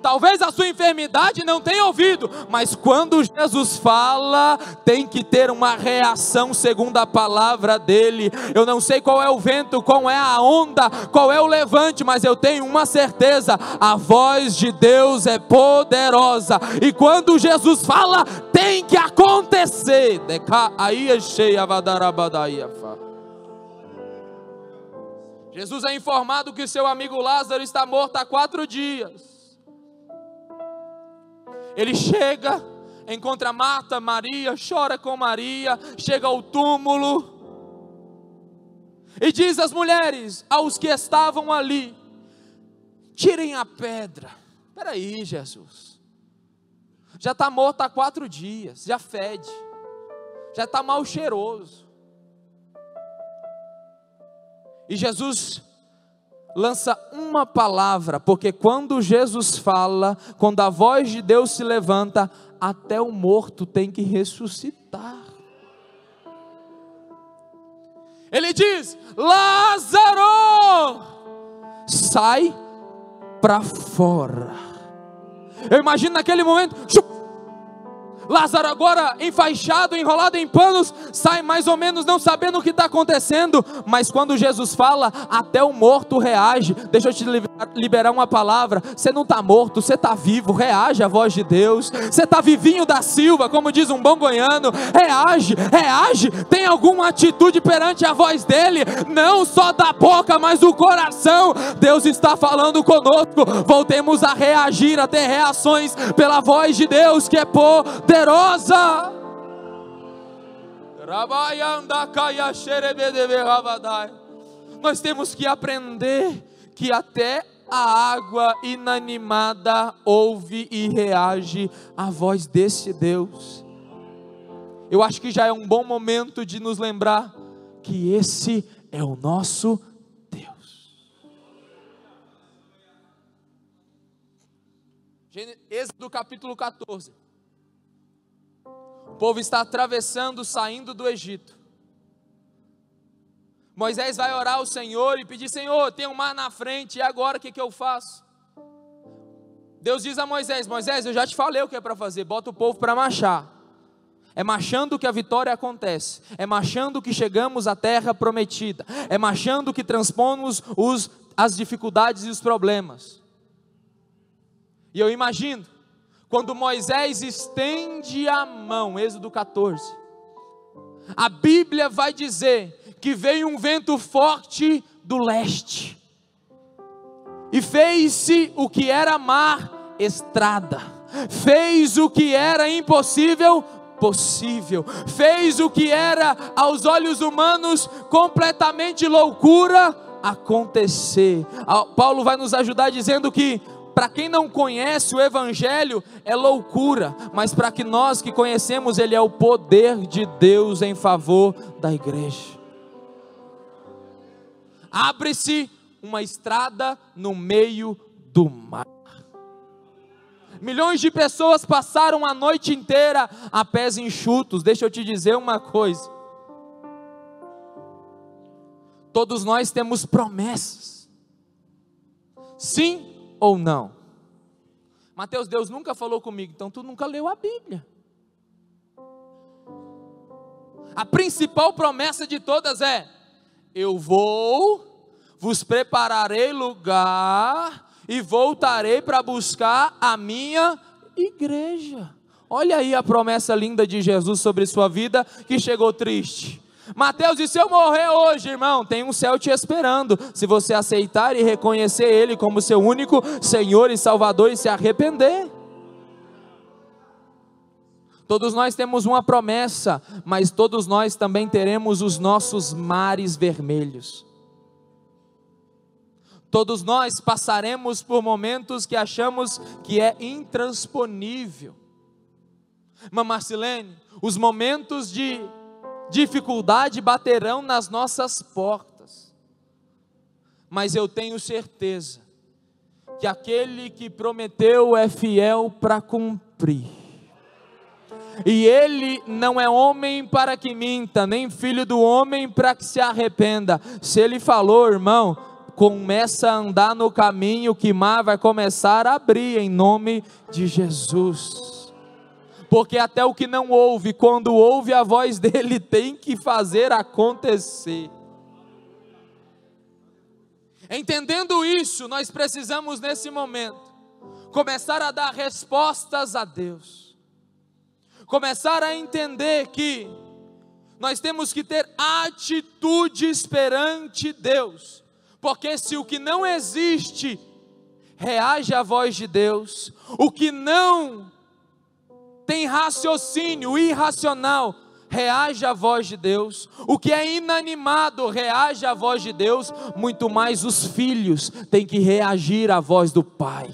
Speaker 1: Talvez a sua enfermidade não tenha ouvido, mas quando Jesus fala, tem que ter uma reação segundo a palavra dele. Eu não sei qual é o vento, qual é a onda, qual é o levante, mas eu tenho uma certeza, a voz de Deus é poderosa, e quando Jesus fala, tem que acontecer. Jesus é informado que seu amigo Lázaro está morto há 4 dias. Ele chega, encontra Marta, Maria, chora com Maria, chega ao túmulo e diz às mulheres, aos que estavam ali, tirem a pedra. Espera aí, Jesus, já está morto há 4 dias, já fede. já está mal cheiroso. E Jesus lança uma palavra, porque quando Jesus fala, quando a voz de Deus se levanta, até o morto tem que ressuscitar. Ele diz: Lázaro, sai para fora. Eu imagino naquele momento, Lázaro agora enfaixado, enrolado em panos, sai mais ou menos não sabendo o que está acontecendo, mas quando Jesus fala, até o morto reage. Deixa eu te liberar uma palavra: você não está morto, você está vivo. Reage à voz de Deus. Você está vivinho da Silva, como diz um bom goiano. Reage, reage, tem alguma atitude perante a voz dele, não só da boca, mas do coração. Deus está falando conosco, voltemos a reagir, a ter reações pela voz de Deus, que é poderosa. Nós temos que aprender que até a água inanimada ouve e reage à voz desse Deus. Eu acho que já é um bom momento de nos lembrar que esse é o nosso Deus. Êxodo capítulo 14. O povo está atravessando, saindo do Egito. Moisés vai orar ao Senhor e pedir: Senhor, tem um mar na frente, e agora o que eu faço? Deus diz a Moisés: Moisés, eu já te falei o que é para fazer, bota o povo para marchar. É marchando que a vitória acontece, é marchando que chegamos à terra prometida, é marchando que transpomos as dificuldades e os problemas. E eu imagino, quando Moisés estende a mão, Êxodo 14, a Bíblia vai dizer que veio um vento forte do leste, e fez-se o que era mar, estrada, fez o que era impossível, possível, fez o que era aos olhos humanos completamente loucura, acontecer. Paulo vai nos ajudar dizendo que para quem não conhece o Evangelho é loucura, mas para que nós que conhecemos, ele é o poder de Deus em favor da igreja. Abre-se uma estrada no meio do mar. Milhões de pessoas passaram a noite inteira a pés enxutos. Deixa eu te dizer uma coisa: todos nós temos promessas, sim ou não? Mateus, Deus nunca falou comigo. Então tu nunca leu a Bíblia. A principal promessa de todas é: eu vos prepararei lugar e voltarei para buscar a minha igreja. Olha aí a promessa linda de Jesus sobre sua vida, que chegou triste. Mateus, e se eu morrer hoje, irmão? Tem um céu te esperando, se você aceitar e reconhecer Ele como seu único Senhor e Salvador e se arrepender. Todos nós temos uma promessa, mas todos nós também teremos os nossos mares vermelhos. Todos nós passaremos por momentos que achamos que é intransponível. Mas Marcilene, os momentos de dificuldade baterão nas nossas portas, mas eu tenho certeza que aquele que prometeu é fiel para cumprir, e ele não é homem para que minta, nem filho do homem para que se arrependa. Se ele falou, irmão, começa a andar no caminho que mar vai começar a abrir em nome de Jesus. Porque até o que não ouve, quando ouve a voz dele, tem que fazer acontecer. Entendendo isso, nós precisamos nesse momento começar a dar respostas a Deus. Começar a entender que nós temos que ter atitudes perante Deus. Porque se o que não existe reage à voz de Deus, o que não tem raciocínio irracional reage à voz de Deus, o que é inanimado reage à voz de Deus, muito mais os filhos têm que reagir à voz do Pai.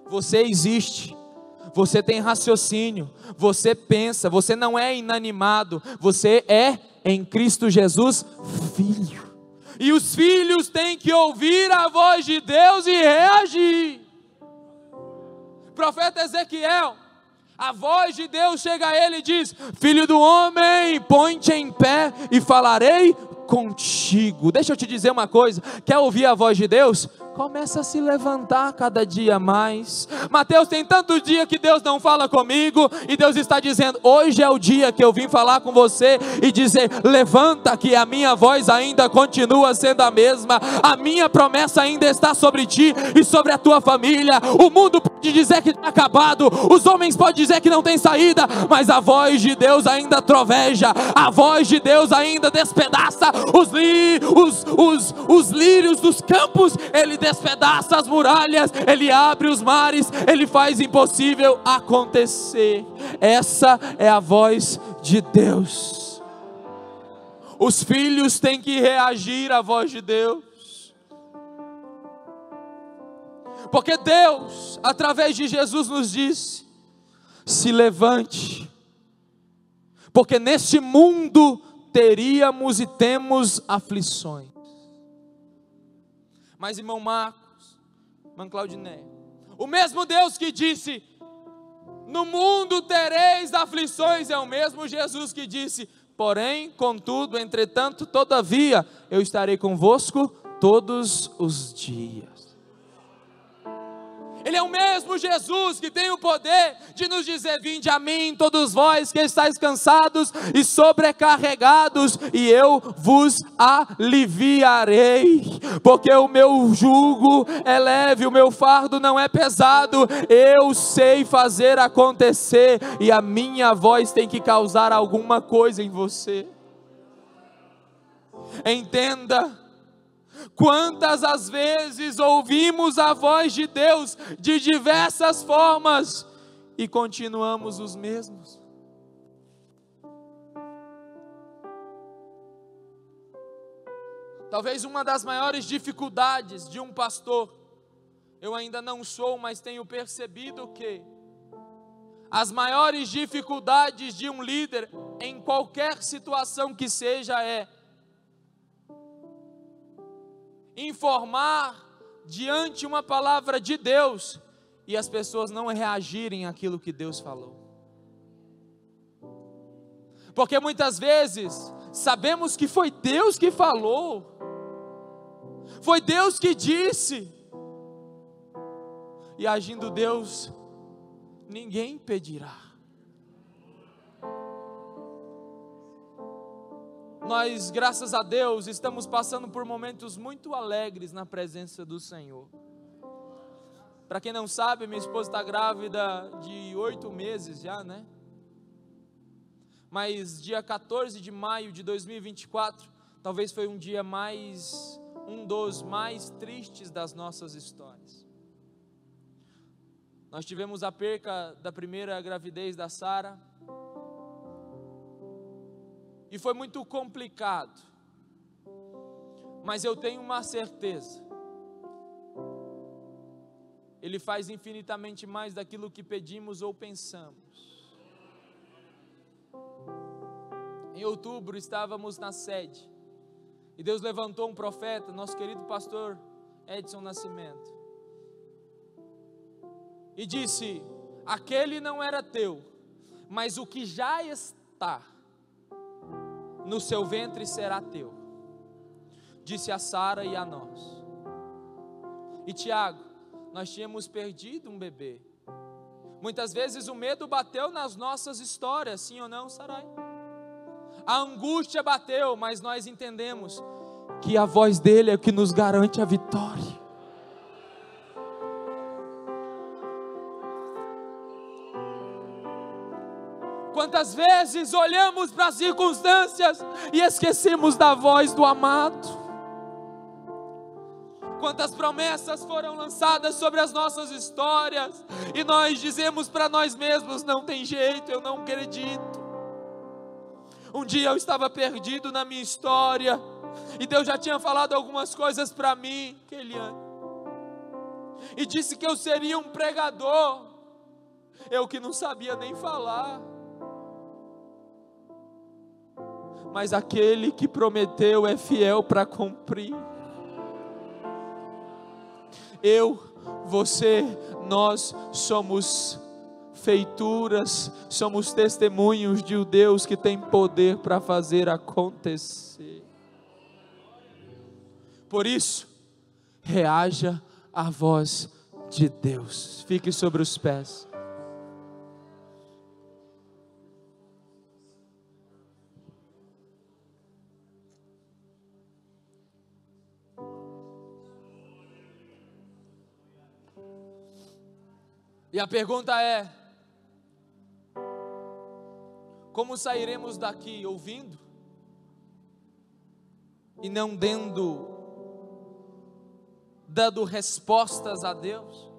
Speaker 1: Você existe, você tem raciocínio, você pensa, você não é inanimado, você é em Cristo Jesus filho. E os filhos têm que ouvir a voz de Deus e reagir. Profeta Ezequiel, a voz de Deus chega a ele e diz: filho do homem, põe-te em pé e falarei contigo. Deixa eu te dizer uma coisa, quer ouvir a voz de Deus? Começa a se levantar cada dia mais. Mateus, tem tanto dia que Deus não fala comigo, e Deus está dizendo: hoje é o dia que eu vim falar com você e dizer: levanta, que a minha voz ainda continua sendo a mesma, a minha promessa ainda está sobre ti e sobre a tua família. O mundo pode dizer que está acabado, os homens podem dizer que não tem saída, mas a voz de Deus ainda troveja, a voz de Deus ainda despedaça os lírios dos campos, Ele despedaça as muralhas, Ele abre os mares, Ele faz impossível acontecer. Essa é a voz de Deus. Os filhos têm que reagir à voz de Deus, porque Deus, através de Jesus, nos disse: se levante, porque neste mundo teríamos e temos aflições. Mas irmão Marcos, irmã Claudineia, o mesmo Deus que disse: no mundo tereis aflições, é o mesmo Jesus que disse: porém, contudo, entretanto, todavia, eu estarei convosco todos os dias. Ele é o mesmo Jesus que tem o poder de nos dizer: vinde a mim todos vós que estáis cansados e sobrecarregados, e eu vos aliviarei, porque o meu jugo é leve, o meu fardo não é pesado. Eu sei fazer acontecer, e a minha voz tem que causar alguma coisa em você. Entenda. Quantas as vezes ouvimos a voz de Deus de diversas formas e continuamos os mesmos? Talvez uma das maiores dificuldades de um pastor, eu ainda não sou, mas tenho percebido que as maiores dificuldades de um líder, em qualquer situação que seja, é informar diante uma palavra de Deus e as pessoas não reagirem àquilo que Deus falou. Porque muitas vezes sabemos que foi Deus que falou, foi Deus que disse, e agindo Deus, ninguém impedirá. Nós, graças a Deus, estamos passando por momentos muito alegres na presença do Senhor. Para quem não sabe, minha esposa está grávida de 8 meses já, né? Mas dia 14 de maio de 2024, talvez foi um dos mais tristes das nossas histórias. Nós tivemos a perca da primeira gravidez da Sara, e foi muito complicado, mas eu tenho uma certeza: Ele faz infinitamente mais daquilo que pedimos ou pensamos. Em outubro estávamos na sede, e Deus levantou um profeta, nosso querido pastor Edson Nascimento, e disse: aquele não era teu, mas o que já está no seu ventre será teu, disse a Sara e a nós. E Tiago, nós tínhamos perdido um bebê. Muitas vezes o medo bateu nas nossas histórias, sim ou não, Sarai? A angústia bateu, mas nós entendemos que a voz dele é o que nos garante a vitória. Quantas vezes olhamos para as circunstâncias e esquecemos da voz do amado? Quantas promessas foram lançadas sobre as nossas histórias e nós dizemos para nós mesmos: não tem jeito, eu não acredito. Um dia eu estava perdido na minha história e Deus já tinha falado algumas coisas para mim, Keliane, e disse que eu seria um pregador. eu que não sabia nem falar. Mas aquele que prometeu é fiel para cumprir. Eu, você, nós somos feituras, somos testemunhos de um Deus que tem poder para fazer acontecer. Por isso, reaja à voz de Deus. Fique sobre os pés. E a pergunta é: como sairemos daqui ouvindo e não dando respostas a Deus?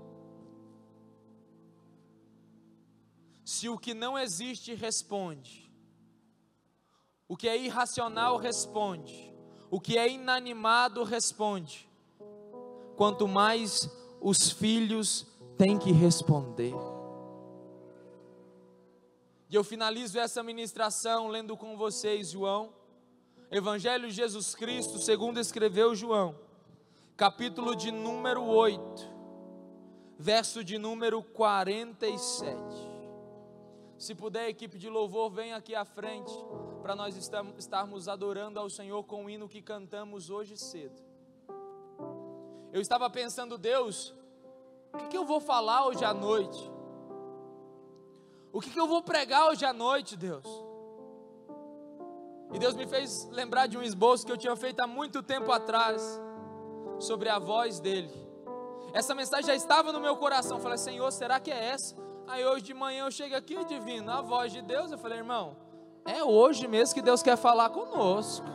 Speaker 1: Se o que não existe responde, o que é irracional responde, o que é inanimado responde, quanto mais os filhos têm que responder. E eu finalizo essa ministração lendo com vocês João, Evangelho de Jesus Cristo segundo escreveu João, capítulo de número 8, verso de número 47. Se puder, a equipe de louvor, vem aqui à frente, para nós estarmos adorando ao Senhor com o hino que cantamos hoje cedo. Eu estava pensando, Deus, o que eu vou falar hoje à noite? O que eu vou pregar hoje à noite, Deus? E Deus me fez lembrar de um esboço que eu tinha feito há muito tempo atrás, sobre a voz dele. Essa mensagem já estava no meu coração. Eu falei, Senhor, será que é essa? Aí hoje de manhã eu chego aqui, divino, a voz de Deus. Eu falei, irmão, é hoje mesmo que Deus quer falar conosco.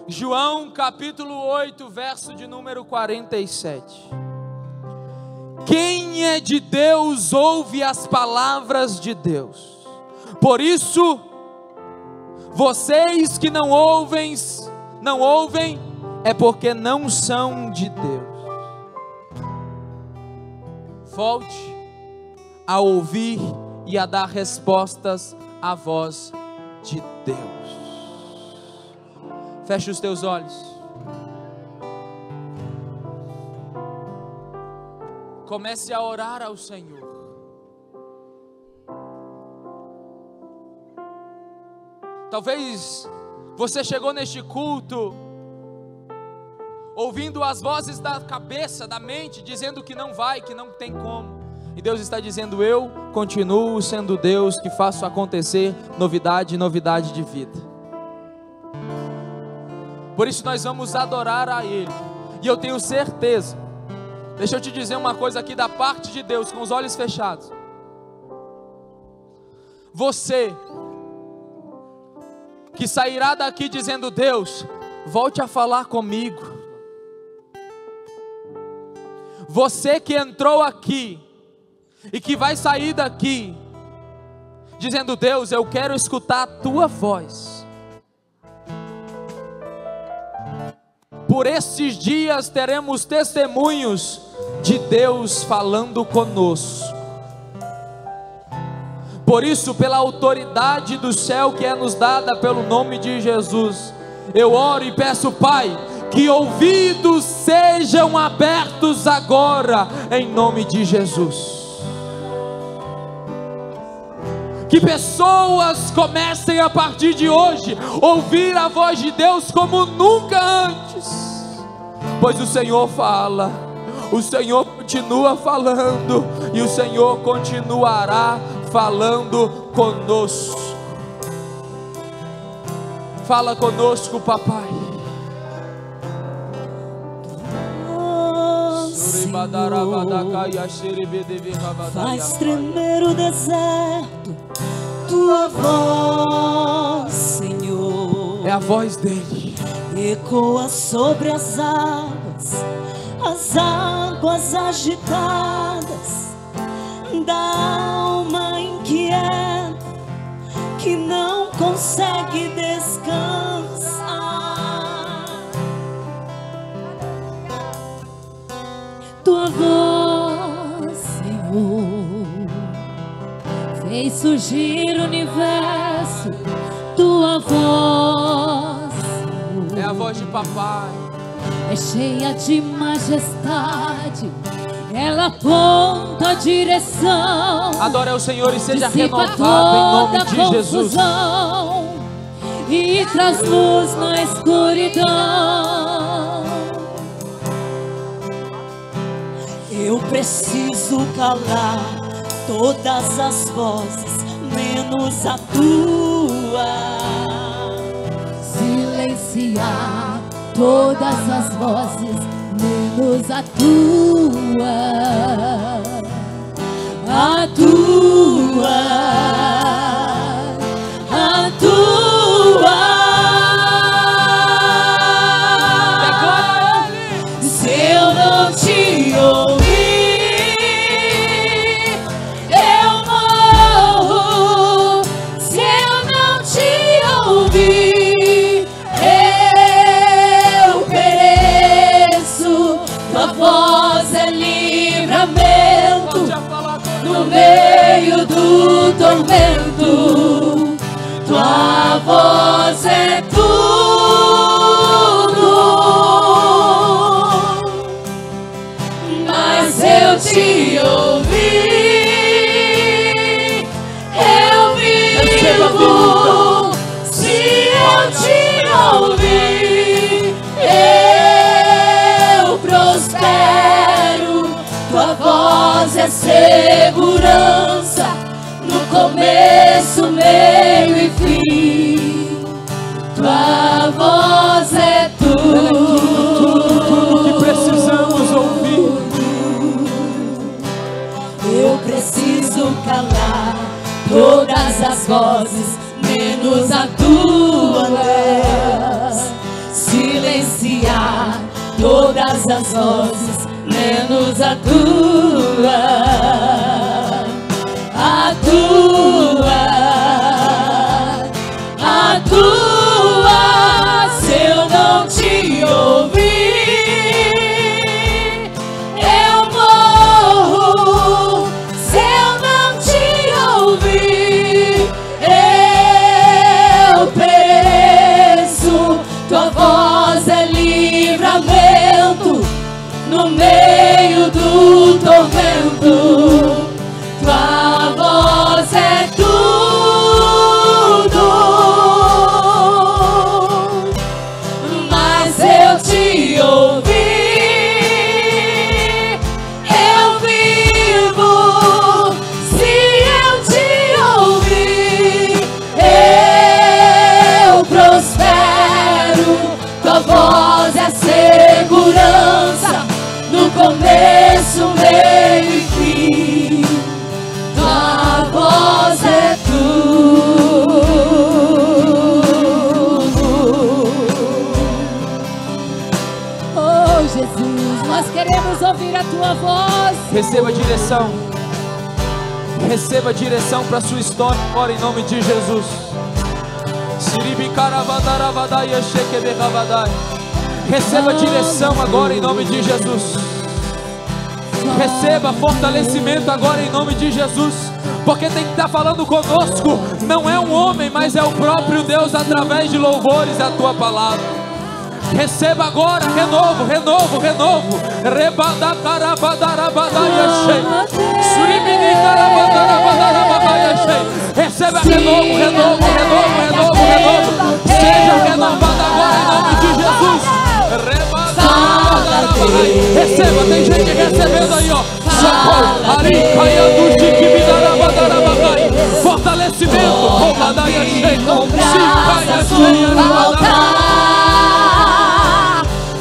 Speaker 1: João capítulo 8, verso de número 47. Quem é de Deus ouve as palavras de Deus. Por isso, vocês que não ouvem, é porque não são de Deus. Volte a ouvir e a dar respostas à voz de Deus. Feche os teus olhos. Comece a orar ao Senhor. Talvez você chegou neste culto ouvindo as vozes da cabeça, da mente, dizendo que não vai, que não tem como. E Deus está dizendo, eu continuo sendo Deus que faço acontecer novidade de vida. Por isso nós vamos adorar a Ele. E eu tenho certeza, deixa eu te dizer uma coisa aqui da parte de Deus, com os olhos fechados. Você que sairá daqui dizendo, Deus, volte a falar comigo. Você que entrou aqui e que vai sair daqui dizendo, Deus, eu quero escutar a tua voz. Por esses dias teremos testemunhos de Deus falando conosco. Por isso, pela autoridade do céu que é nos dada pelo nome de Jesus, eu oro e peço, Pai, que ouvidos sejam abertos agora, em nome de Jesus. Que pessoas comecem a partir de hoje ouvir a voz de Deus como nunca antes, pois o Senhor fala, o Senhor continua falando e o Senhor continuará falando conosco. Fala conosco, papai.
Speaker 2: Faz tremer o deserto, tua voz, Senhor.
Speaker 1: É a voz dele.
Speaker 2: Ecoa sobre as águas agitadas da alma inquieta que não consegue descansar. Tua voz fez surgir o universo, tua voz
Speaker 1: É a voz de papai.
Speaker 2: é cheia de majestade, ela aponta a direção,
Speaker 1: Adore ao Senhor e seja
Speaker 2: dissipa
Speaker 1: renovado em nome
Speaker 2: toda
Speaker 1: de Jesus.
Speaker 2: confusão e traz luz na escuridão. Eu preciso calar todas as vozes, menos a tua. Silenciar todas as vozes, menos a tua. A tua. A tua. Se eu não te ouvir, no meio do tormento, tua voz é tudo, mas eu te ouvi, eu vivo, se eu te ouvir, eu prospero. Tua voz é segurança, no começo, meio e fim. Tua voz é tudo
Speaker 1: que precisamos ouvir.
Speaker 2: Eu preciso calar todas as vozes, menos a tua. Silenciar todas as vozes, menos a tua, a tua, a tua. Se eu não te ouvir, eu morro. Se eu não te ouvir, eu pereço. Tua voz é livramento no meio do tormento, tua voz é tudo, mas eu te ouvi, eu vivo, se eu te ouvir, eu prospero, tua voz é segurança, no começo, meio e fim, tua voz é tudo. Oh Jesus, nós queremos ouvir a tua voz.
Speaker 1: Receba direção. Receba direção para a sua história agora em nome de Jesus. Receba direção agora em nome de Jesus. Receba fortalecimento agora em nome de Jesus. Porque tem que estar falando conosco. Não é um homem, mas é o próprio Deus através de louvores a tua palavra. Receba agora renovo, renovo, renovo. Receba renovo, renovo, renovo, renovo, renovo. Seja renovado agora em nome de Jesus. Receba, tem gente recebendo aí, ó. Fortalecimento.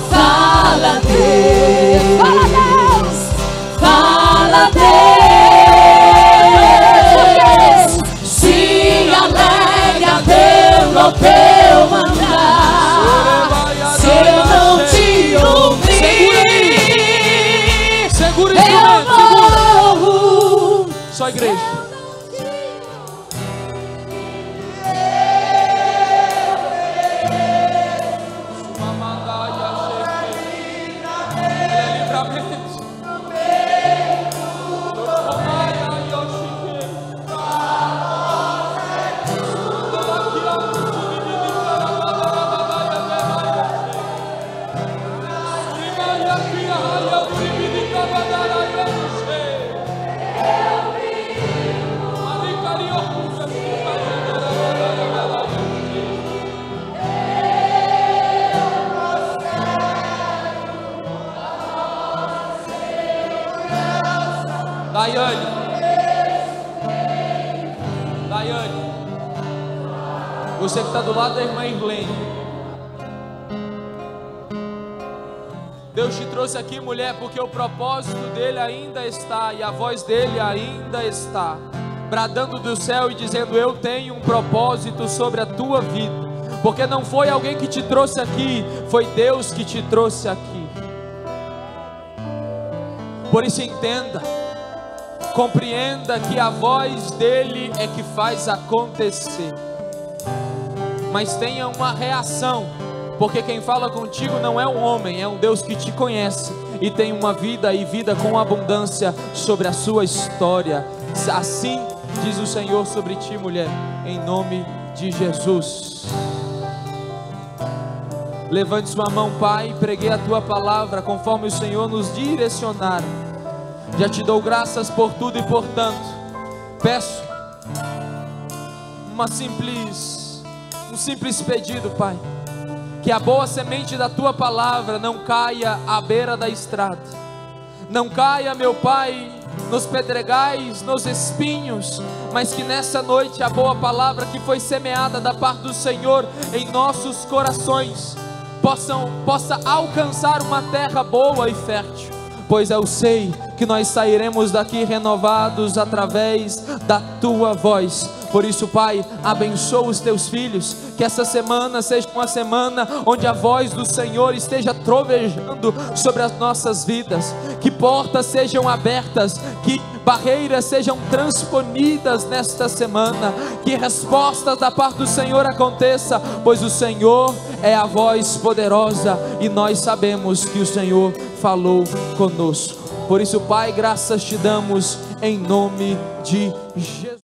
Speaker 2: Fala Deus, fala Deus, se alegra Deus no teu mandar. Se eu não te ouvir,
Speaker 1: segura
Speaker 2: eu morro.
Speaker 1: Rayane. Você que está do lado da irmã Irlene. Deus te trouxe aqui, mulher, porque o propósito dele ainda está, e a voz dele ainda está, bradando do céu e dizendo: eu tenho um propósito sobre a tua vida. Porque não foi alguém que te trouxe aqui, foi Deus que te trouxe aqui. Por isso entenda, compreenda que a voz dele é que faz acontecer. Mas tenha uma reação, porque quem fala contigo não é um homem, é um Deus que te conhece e tem uma vida, e vida com abundância sobre a sua história. Assim diz o Senhor sobre ti, mulher, em nome de Jesus. Levante sua mão, Pai, preguei a tua palavra conforme o Senhor nos direcionar. Já te dou graças por tudo e por tanto. Peço um simples pedido, Pai, que a boa semente da tua palavra não caia à beira da estrada, não caia, meu Pai, nos pedregais, nos espinhos, mas que nessa noite a boa palavra que foi semeada da parte do Senhor em nossos corações possa alcançar uma terra boa e fértil, pois eu sei que nós sairemos daqui renovados através da tua voz. Por isso, Pai, abençoa os teus filhos, que essa semana seja uma semana onde a voz do Senhor esteja trovejando sobre as nossas vidas, que portas sejam abertas, que barreiras sejam transponidas nesta semana, que respostas da parte do Senhor aconteça, pois o Senhor é a voz poderosa e nós sabemos que o Senhor falou conosco. Por isso, Pai, graças te damos em nome de Jesus.